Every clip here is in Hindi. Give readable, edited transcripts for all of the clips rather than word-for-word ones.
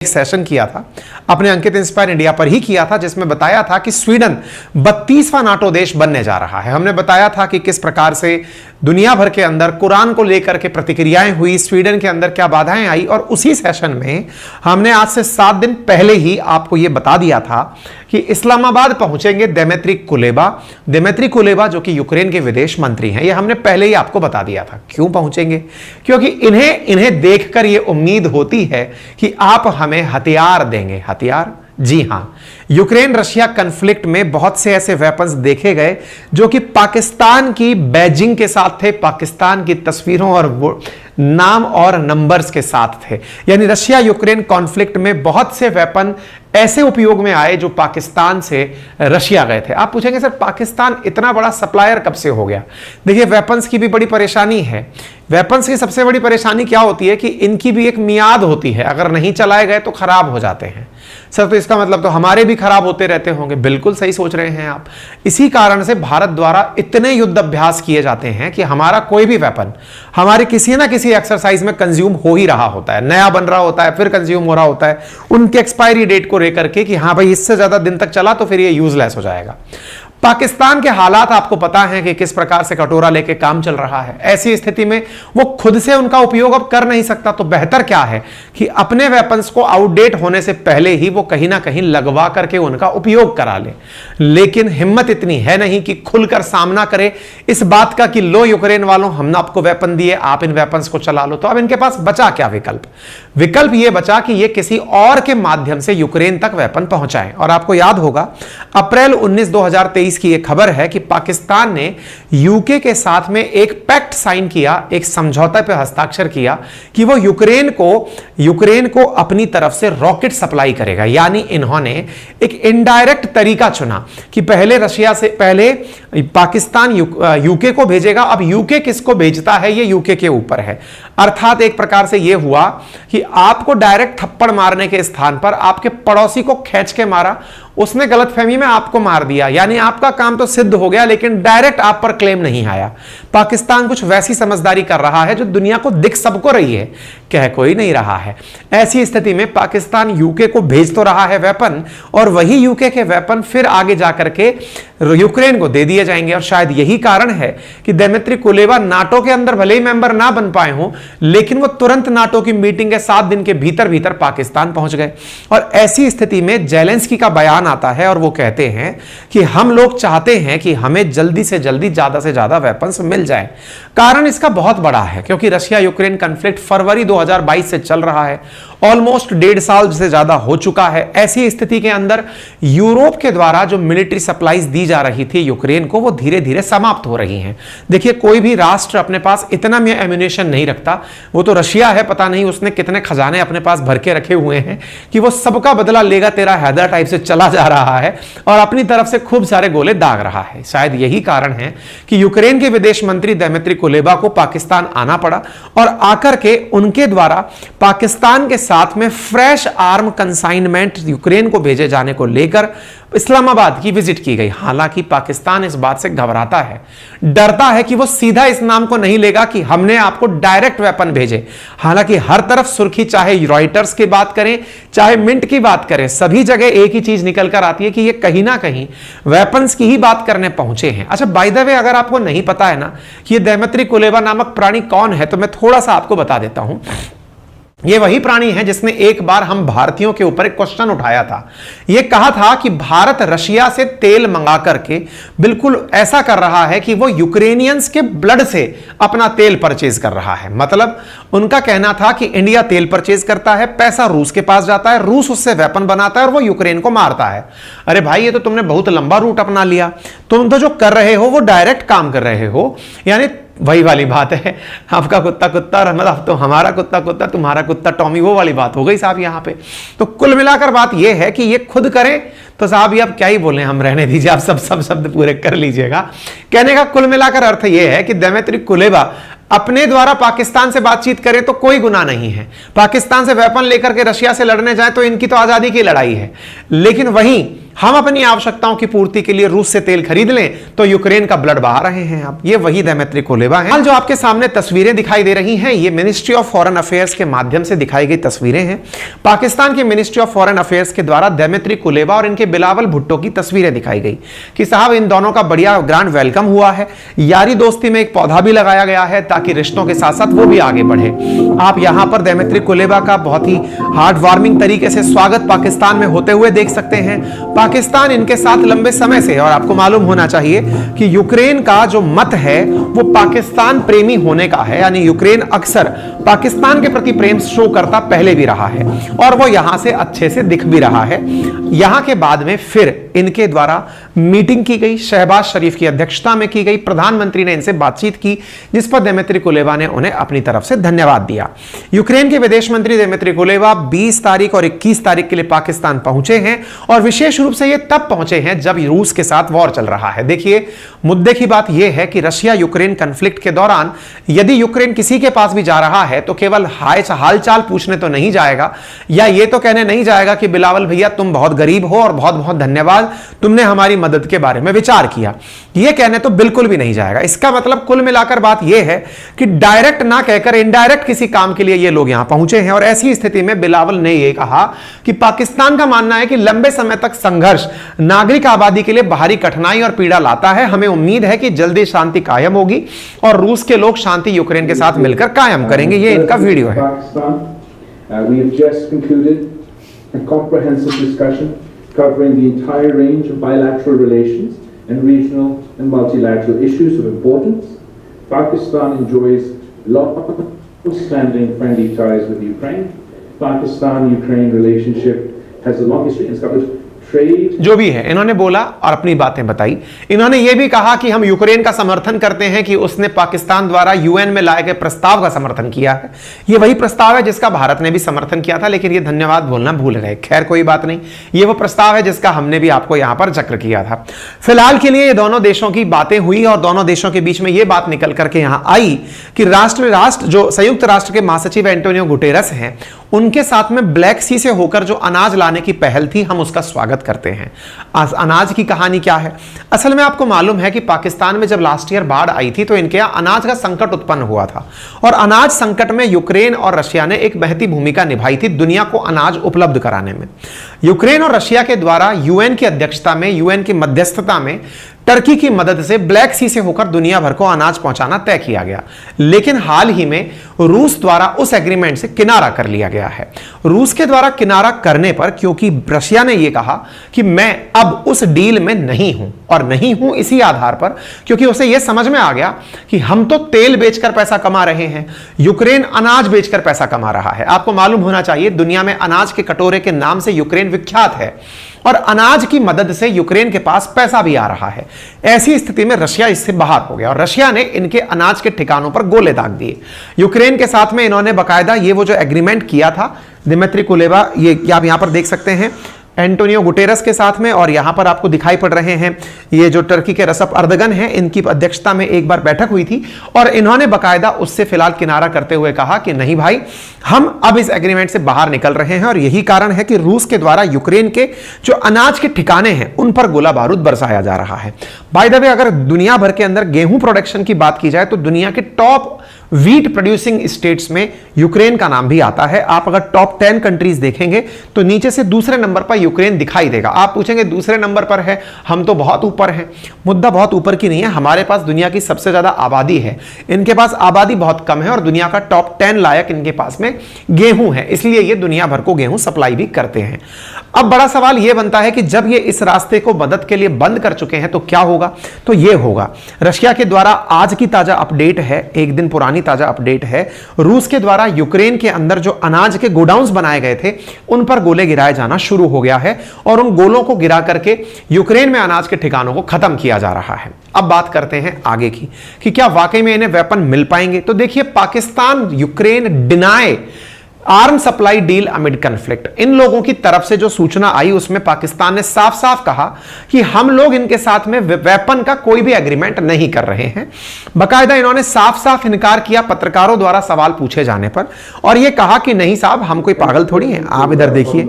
सेशन किया था, अपने अंकित इंस्पायर इंडिया पर ही किया था, जिसमें बताया था कि स्वीडन 32वां नाटो देश बनने जा रहा है। हमने बताया था कि किस प्रकार से दुनिया भर के अंदर कुरान को लेकर के प्रतिक्रियाएं हुई, स्वीडन के अंदर क्या बाधाएं आई, और उसी सेशन में हमने आज से 7 दिन पहले ही आपको यह बता दिया था कि इस्लामाबाद पहुंचेंगे दिमित्री कुलेबा। दिमित्री कुलेबा जो कि यूक्रेन के विदेश मंत्री हैं, यह हमने पहले ही आपको बता दिया था। क्यों पहुंचेंगे? क्योंकि इन्हें देखकर यह उम्मीद होती है कि आप हमें हथियार देंगे। हथियार? जी हां, यूक्रेन रशिया कॉन्फ्लिक्ट में बहुत से ऐसे वेपन्स देखे गए जो कि पाकिस्तान की बैजिंग के साथ थे, पाकिस्तान की तस्वीरों और नाम और नंबर्स के साथ थे। यानी रशिया यूक्रेन कॉन्फ्लिक्ट में बहुत से वेपन ऐसे उपयोग में आए जो पाकिस्तान से रशिया गए थे। आप पूछेंगे सर पाकिस्तान इतना बड़ा सप्लायर कब से हो गया? देखिए, वेपन्स की भी बड़ी परेशानी है। वेपन्स की सबसे बड़ी परेशानी क्या होती है कि इनकी भी एक मियाद होती है, अगर नहीं चलाए गए तो खराब हो जाते हैं। सर तो इसका मतलब तो हमारे भी खराब होते रहते होंगे। बिल्कुल सही सोच रहे हैं आप। इसी कारण से भारत द्वारा इतने युद्ध अभ्यास किए जाते हैं कि हमारा कोई भी वेपन हमारे किसी ना किसी एक्सरसाइज में कंज्यूम हो ही रहा होता है, नया बन रहा होता है, फिर कंज्यूम हो रहा होता है उनके एक्सपायरी डेट को लेकर के कि हां भाई इससे ज्यादा दिन तक चला तो फिर ये यूजलेस हो जाएगा। पाकिस्तान के हालात आपको पता है कि किस प्रकार से कटोरा लेके काम चल रहा है। ऐसी स्थिति में वो खुद से उनका उपयोग अब कर नहीं सकता, तो बेहतर क्या है कि अपने वेपन्स को आउटडेट होने से पहले ही वो कहीं ना कहीं लगवा करके उनका उपयोग करा ले। लेकिन हिम्मत इतनी है नहीं कि खुलकर सामना करे इस बात का कि लो यूक्रेन वालों, हमने आपको वेपन दिए, आप इन वेपन्स को चला लो। तो अब इनके पास बचा क्या विकल्प? विकल्प ये बचा कि ये किसी और के माध्यम से यूक्रेन तक वेपन पहुंचाएं। और आपको याद होगा अप्रैल 19, 2023 की एक खबर है कि पाकिस्तान ने यूके के साथ में एक पैक्ट साइन किया, एक समझौता पे हस्ताक्षर किया कि वो यूक्रेन को अपनी तरफ से रॉकेट सप्लाई करेगा। यानी इन्होंने एक इनडायरेक्ट तरीका चुना कि पहले पाकिस्तान यूके को भेजेगा, अब यूके किसको भेजता है ये यूके के ऊपर है। अर्थात एक प्रकार से यह हुआ कि आपको डायरेक्ट थप्पड़ मारने के स्थान पर आपके पड़ोसी को खींच के मारा, उसने गलतफहमी में आपको मार दिया। यानी आपका काम तो सिद्ध हो गया लेकिन डायरेक्ट आप पर क्लेम नहीं आया। पाकिस्तान कुछ वैसी समझदारी कर रहा है जो दुनिया को दिख सबको रही है, कह कोई नहीं रहा है। ऐसी स्थिति में पाकिस्तान यूके को भेज तो रहा है वेपन, और वही यूके के वेपन फिर आगे जाकर के यूक्रेन को दे दिए जाएंगे। और शायद यही कारण है कि दिमित्री कुलेबा नाटो के अंदर भले ही मेंबर ना बन पाए हों, लेकिन वो तुरंत नाटो की मीटिंग के 7 दिन के भीतर भीतर पाकिस्तान पहुंच गए। और ऐसी स्थिति में जेलेंस्की का बयान आता है और वो कहते हैं कि हम लोग चाहते हैं कि हमें जल्दी से जल्दी ज्यादा से ज्यादा वेपन्स मिल जाए। कारण इसका बहुत बड़ा है क्योंकि रशिया यूक्रेन कॉन्फ्लिक्ट फरवरी 2022 से चल रहा है, ऑलमोस्ट 1.5 साल से ज्यादा हो चुका है। ऐसी स्थिति के अंदर यूरोप के द्वारा जो मिलिट्री सप्लाईज दी जा रही थी यूक्रेन को, वो धीरे धीरे समाप्त हो रही हैं। देखिए, कोई भी राष्ट्र अपने पास इतना में एम्यूनेशन नहीं रखता। वो तो रशिया है, पता नहीं उसने कितने खजाने अपने पास भर के रखे हुए हैं कि वो सबका बदला लेगा तेरा हैदर टाइप से चला जा रहा है और अपनी तरफ से खूब सारे गोले दाग रहा है। शायद यही कारण है कि यूक्रेन के विदेश मंत्री दिमित्री कुलेबा को पाकिस्तान आना पड़ा और आकर के उनके द्वारा पाकिस्तान के साथ में फ्रेश आर्म कंसाइनमेंट यूक्रेन को भेजे जाने को लेकर इस्लामाबाद की विजिट की गई। हालांकि पाकिस्तान इस बात से घबराता है, डरता है कि वो सीधा इस नाम को नहीं लेगा कि हमने आपको डायरेक्ट वेपन भेजे। हालांकि हर तरफ सुर्खी, चाहे रॉयटर्स की बात करें चाहे मिंट की बात करें, सभी जगह एक ही चीज निकल कर आती है कि ये कहीं ना कहीं वेपन्स की ही बात करने पहुंचे हैं। अच्छा, बाय द वे, अगर आपको नहीं पता है ना कि ये दिमित्री कुलेबा नामक प्राणी कौन है, तो मैं थोड़ा सा आपको बता देता हूं। ये वही प्राणी है जिसने एक बार हम भारतीयों के ऊपर एक क्वेश्चन उठाया था। यह कहा था कि भारत रशिया से तेल मंगा करके बिल्कुल ऐसा कर रहा है कि वो यूक्रेनियंस के ब्लड से अपना तेल परचेज कर रहा है। मतलब उनका कहना था कि इंडिया तेल परचेज करता है, पैसा रूस के पास जाता है, रूस उससे वेपन बनाता है और वो यूक्रेन को मारता है। अरे भाई, ये तो तुमने बहुत लंबा रूट अपना लिया। तुम तो जो कर रहे हो वो डायरेक्ट काम कर रहे हो। यानी वही वाली बात है, आपका कुत्ता कुत्ता मतलब तो हमारा कुत्ता कुत्ता तुम्हारा कुत्ता टॉमी, वो वाली बात हो गई साहब यहां पे। तो कुल मिलाकर बात यह है कि ये खुद करें तो साहब ये आप क्या ही बोलें, हम रहने दीजिए, आप सब शब्द पूरे कर लीजिएगा। कहने का कुल मिलाकर अर्थ यह है कि दिमित्री कुलेबा अपने द्वारा पाकिस्तान से बातचीत करें तो कोई गुनाह नहीं है। पाकिस्तान से वेपन लेकर के रशिया से लड़ने जाए तो इनकी तो आजादी की लड़ाई है। लेकिन वहीं हम अपनी आवश्यकताओं की पूर्ति के लिए रूस से तेल खरीद लें तो यूक्रेन का ब्लड बहा रहे हैं आप। ये वही दिमित्री कुलेबा है। हाल जो आपके सामने तस्वीरें दिखाई दे रही हैं, ये मिनिस्ट्री ऑफ फॉरेन अफेयर्स के माध्यम से दिखाई गई तस्वीरें हैं। पाकिस्तान की मिनिस्ट्री ऑफ फॉरेन अफेयर्स के द्वारा दिमित्री कुलेबा और इनके बिलावल भुट्टो की तस्वीरें दिखाई गई कि साहब इन दोनों का बढ़िया ग्रांड वेलकम हुआ है। यारी दोस्ती में एक पौधा भी लगाया गया है ताकि रिश्तों के साथ साथ वो भी आगे बढ़े। आप यहां पर दिमित्री कुलेबा का बहुत ही हार्ट वार्मिंग तरीके से स्वागत पाकिस्तान में होते हुए देख सकते हैं। पाकिस्तान इनके साथ लंबे समय से, और आपको मालूम होना चाहिए कि यूक्रेन का जो मत है वो पाकिस्तान प्रेमी होने का है, यानी यूक्रेन अक्सर पाकिस्तान के प्रति प्रेम शो करता पहले भी रहा है और वो यहां से अच्छे से दिख भी रहा है। यहां के बाद में फिर इनके द्वारा मीटिंग की गई, शहबाज शरीफ की अध्यक्षता में की गई, प्रधानमंत्री ने इनसे बातचीत की जिस पर दिमित्री कुलेबा ने उन्हें अपनी तरफ से धन्यवाद दिया। यूक्रेन के विदेश मंत्री दिमित्री कुलेबा 20 तारीख और 21 तारीख के लिए पाकिस्तान पहुंचे हैं और विशेष रूप से ये तब पहुंचे हैं जब रूस के साथ वॉर चल रहा है। देखिए, मुद्दे की बात यह है कि रशिया यूक्रेन कॉन्फ्लिक्ट के दौरान यदि यूक्रेन किसी के पास भी जा रहा है तो केवल हालचाल पूछने तो नहीं जाएगा या ये तो कहने नहीं जाएगा कि बिलावल भैया तुम बहुत गरीब हो और बहुत बहुत धन्यवाद, तुमने हमारी मदद के बारे में विचार किया, ये कहने तो बिल्कुल भी नहीं जाएगा। इसका मतलब कुल मिलाकर बात यह है कि डायरेक्ट ना कहकर इनडायरेक्ट किसी काम के लिए ये लोग यहां पहुंचे हैं। और ऐसी स्थिति में बिलावल ने यह कहा कि पाकिस्तान का मानना है कि लंबे समय तक संघर्ष नागरिक आबादी के लिए बाहरी कठिनाई और पीड़ा लाता है। हमें उम्मीद है कि जल्दी शांति कायम होगी और रूस के लोग शांति यूक्रेन के साथ मिलकर कायम करेंगे। ये इनका वीडियो है। Covering the entire range of bilateral relations and regional and multilateral issues of importance. Pakistan enjoys long-standing friendly ties with Ukraine. Pakistan-Ukraine relationship has a long history and established जो भी है इन्होंने बोला और अपनी बातें बताई। इन्होंने यह भी कहा कि हम यूक्रेन का समर्थन करते हैं कि उसने पाकिस्तान द्वारा यूएन में लाए गए प्रस्ताव का समर्थन किया है। यह वही प्रस्ताव है जिसका भारत ने भी समर्थन किया था, लेकिन यह धन्यवाद बोलना भूल गए। खैर कोई बात नहीं, यह वो प्रस्ताव है जिसका हमने भी आपको यहां पर जिक्र किया था। फिलहाल के लिए ये दोनों देशों की बातें हुई और दोनों देशों के बीच में यह बात निकल करके यहां आई कि राष्ट्र जो संयुक्त राष्ट्र के महासचिव एंटोनियो गुटेरस हैं, उनके साथ में ब्लैक सी से होकर जो अनाज लाने की पहल थी, हम उसका स्वागत करते हैं। अनाज की कहानी क्या है? असल में आपको मालूम है कि पाकिस्तान में जब लास्ट ईयर बाढ़ आई थी तो इनके यहां अनाज का संकट उत्पन्न हुआ था और अनाज संकट में यूक्रेन और रशिया ने एक महती भूमिका निभाई थी दुनिया को अनाज उपलब्ध कराने में। यूक्रेन और रशिया के द्वारा यूएन की अध्यक्षता में, यूएन की मध्यस्थता में टर्की की मदद से ब्लैक सी से होकर दुनिया भर को अनाज पहुंचाना तय किया गया। लेकिन हाल ही में रूस द्वारा उस एग्रीमेंट से किनारा कर लिया गया है। रूस के द्वारा किनारा करने पर, क्योंकि रशिया ने यह कहा कि मैं अब उस डील में नहीं हूं, और नहीं हूं इसी आधार पर क्योंकि उसे यह समझ में आ गया कि हम तो तेल बेचकर पैसा कमा रहे हैं, यूक्रेन अनाज बेचकर पैसा कमा रहा है। आपको मालूम होना चाहिए दुनिया में अनाज के कटोरे के नाम से यूक्रेन विख्यात है और अनाज की मदद से यूक्रेन के पास पैसा भी आ रहा है। ऐसी स्थिति में रशिया इससे बाहर हो गया और रशिया ने इनके अनाज के ठिकानों पर गोले दाग दिए। यूक्रेन के साथ में इन्होंने बकायदा ये वो जो एग्रीमेंट किया था, दिमित्री कुलेबा, ये आप यहां पर देख सकते हैं एंटोनियो गुटेरस के साथ में, और यहां पर आपको दिखाई पड़ रहे हैं ये जो टर्की के रसप अर्दगन हैं, इनकी अध्यक्षता में एक बार बैठक हुई थी और इन्होंने बकायदा उससे फिलहाल किनारा करते हुए कहा कि नहीं भाई, हम अब इस एग्रीमेंट से बाहर निकल रहे हैं। और यही कारण है कि रूस के द्वारा यूक्रेन के जो अनाज के ठिकाने हैं उन पर गोला बारूद बरसाया जा रहा है। बाय द वे, अगर दुनिया भर के अंदर गेहूं प्रोडक्शन की बात की जाए तो दुनिया के टॉप व्हीट प्रोड्यूसिंग स्टेट्स में यूक्रेन का नाम भी आता है। आप अगर टॉप 10 कंट्रीज देखेंगे तो नीचे से दूसरे नंबर पर यूक्रेन दिखाई देगा। आप पूछेंगे दूसरे नंबर पर है, हम तो बहुत ऊपर हैं। मुद्दा बहुत ऊपर की नहीं है, हमारे पास दुनिया की सबसे ज्यादा आबादी है, इनके पास आबादी बहुत कम है और दुनिया का टॉप 10 लायक इनके पास में गेहूं है, इसलिए ये दुनिया भर को गेहूं सप्लाई भी करते हैं। अब बड़ा सवाल यह बनता है कि जब ये इस रास्ते को मदद के लिए बंद कर चुके हैं तो क्या होगा? तो यह होगा, रशिया के द्वारा आज की ताजा अपडेट है, एक दिन पुरानी ताजा अपडेट है, रूस के द्वारा यूक्रेन के अंदर जो अनाज के गोडाउन्स बनाए गए थे उन पर गोले गिराए जाना शुरू हो गया है और उन गोलों को गिरा करके यूक्रेन में अनाज के ठिकानों को खत्म किया जा रहा है। अब बात करते हैं आगे की कि क्या वाकई में इन्हें वेपन मिल पाएंगे। तो देखिए, Pakistan Ukraine deny arm supply deal amid conflict. इन लोगों की तरफ से जो सूचना आई उसमें पाकिस्तान ने साफ साफ कहा कि हम लोग इनके साथ में वेपन का कोई भी एग्रीमेंट नहीं कर रहे हैं। बकायदा इन्होंने साफ साफ इनकार किया पत्रकारों द्वारा सवाल पूछे जाने पर, और यह कहा कि नहीं साहब हम कोई पागल थोड़ी हैं। आप इधर देखिए,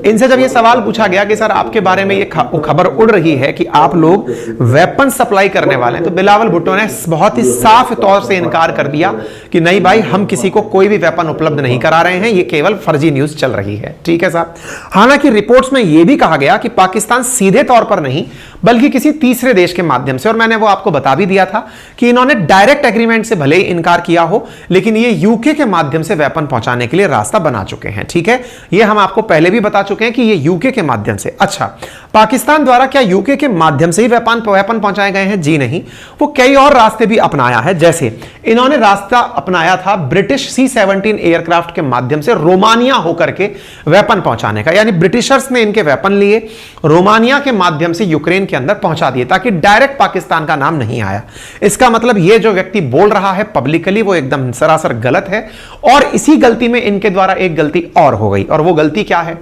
इनसे जब ये सवाल पूछा गया कि सर आपके बारे में ये खबर उड़ रही है कि आप लोग वेपन सप्लाई करने वाले हैं, तो बिलावल भुट्टो ने बहुत ही साफ तौर से इनकार कर दिया कि नहीं भाई हम किसी को कोई भी वेपन उपलब्ध नहीं करा रहे हैं, ये केवल फर्जी न्यूज चल रही है। ठीक है साहब। हालांकि रिपोर्ट्स में यह भी कहा गया कि पाकिस्तान सीधे तौर पर नहीं बल्कि किसी तीसरे देश के माध्यम से, और मैंने वो आपको बता भी दिया था कि इन्होंने डायरेक्ट एग्रीमेंट से भले ही इनकार किया हो लेकिन ये यूके के माध्यम से वेपन पहुंचाने के लिए रास्ता बना चुके हैं। ठीक है, ये हम आपको पहले भी बता चुके हैं कि ये यूके के माध्यम से। अच्छा, पाकिस्तान द्वारा क्या यूके के माध्यम से ही वेपन पहुंचाए गए हैं? जी नहीं, वो कई और रास्ते भी अपनाया है। जैसे इन्होंने रास्ता अपनाया था ब्रिटिश C-17 एयरक्राफ्ट के माध्यम से रोमानिया होकर के वेपन पहुंचाने का, यानी ब्रिटिशर्स ने इनके वेपन लिए रोमानिया के माध्यम से यूक्रेन के अंदर पहुंचा दिए ताकि डायरेक्ट पाकिस्तान का नाम नहीं आया। इसका मतलब ये जो व्यक्ति बोल रहा है पब्लिकली वो एकदम सरासर गलत है, और इसी गलती में इनके द्वारा एक गलती और हो गई। और वो गलती क्या है?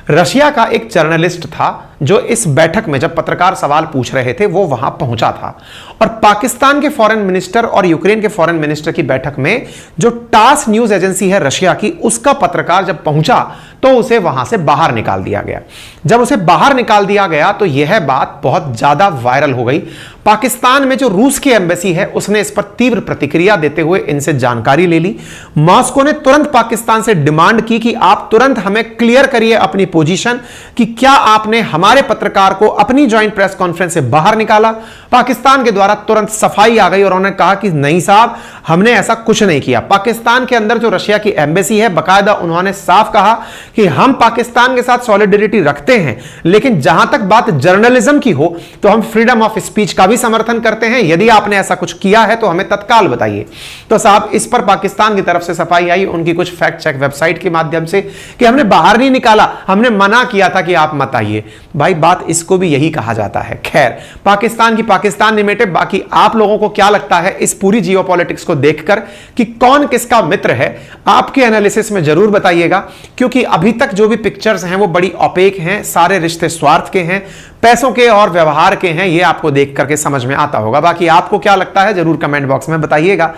रशिया का एक जर्नलिस्ट था जो इस बैठक में जब पत्रकार सवाल पूछ रहे थे वो वहां पहुंचा था, और पाकिस्तान के फॉरेन मिनिस्टर और यूक्रेन के फॉरेन मिनिस्टर की बैठक में जो टास न्यूज एजेंसी है रशिया की, उसका पत्रकार जब पहुंचा तो उसे वहां से बाहर निकाल दिया गया। जब उसे बाहर निकाल दिया गया तो यह बात बहुत ज्यादा वायरल हो गई। पाकिस्तान में जो रूस की एम्बेसी है उसने इस पर तीव्र प्रतिक्रिया देते हुए इनसे जानकारी ले ली। मॉस्को ने तुरंत पाकिस्तान से डिमांड की कि आप तुरंत हमें क्लियर करिए अपनी पोजीशन कि क्या आपने हमारे पत्रकार को अपनी ज्वाइंट प्रेस कॉन्फ्रेंस से बाहर निकाला। पाकिस्तान के द्वारा तुरंत सफाई आ गई और उन्होंने कहा कि नहीं साहब हमने ऐसा कुछ नहीं किया। पाकिस्तान के अंदर जो रशिया की एम्बेसी है बकायदा उन्होंने साफ कहा कि हम पाकिस्तान के साथ सॉलिडेरिटी रखते हैं, लेकिन जहां तक बात जर्नलिज्म की हो तो हम फ्रीडम ऑफ स्पीच का भी समर्थन करते हैं। यदि आपने ऐसा कुछ किया है तो हमें तत्काल बताइए। तो साहब इस पर पाकिस्तान की तरफ से सफाई आई उनकी कुछ फैक्ट चेक वेबसाइट के माध्यम से कि हमने बाहर नहीं निकाला, हमने मना किया था कि आप मत आइए। भाई बात इसको भी यही कहा जाता है। खैर, पाकिस्तान की पाकिस्तान ने मिटे। बाकी आप लोगों को क्या लगता है इस पूरी जियोपॉलिटिक्स को देखकर कि कौन किसका मित्र है? आपके एनालिसिस में जरूर बताइएगा, क्योंकि अभी तक जो भी पिक्चर्स हैं वो बड़ी ऑपेक हैं, सारे रिश्ते स्वार्थ के हैं, पैसों के और व्यवहार के हैं। ये आपको देख करके समझ में आता होगा। बाकी आपको क्या लगता है जरूर कमेंट बॉक्स में बताइएगा।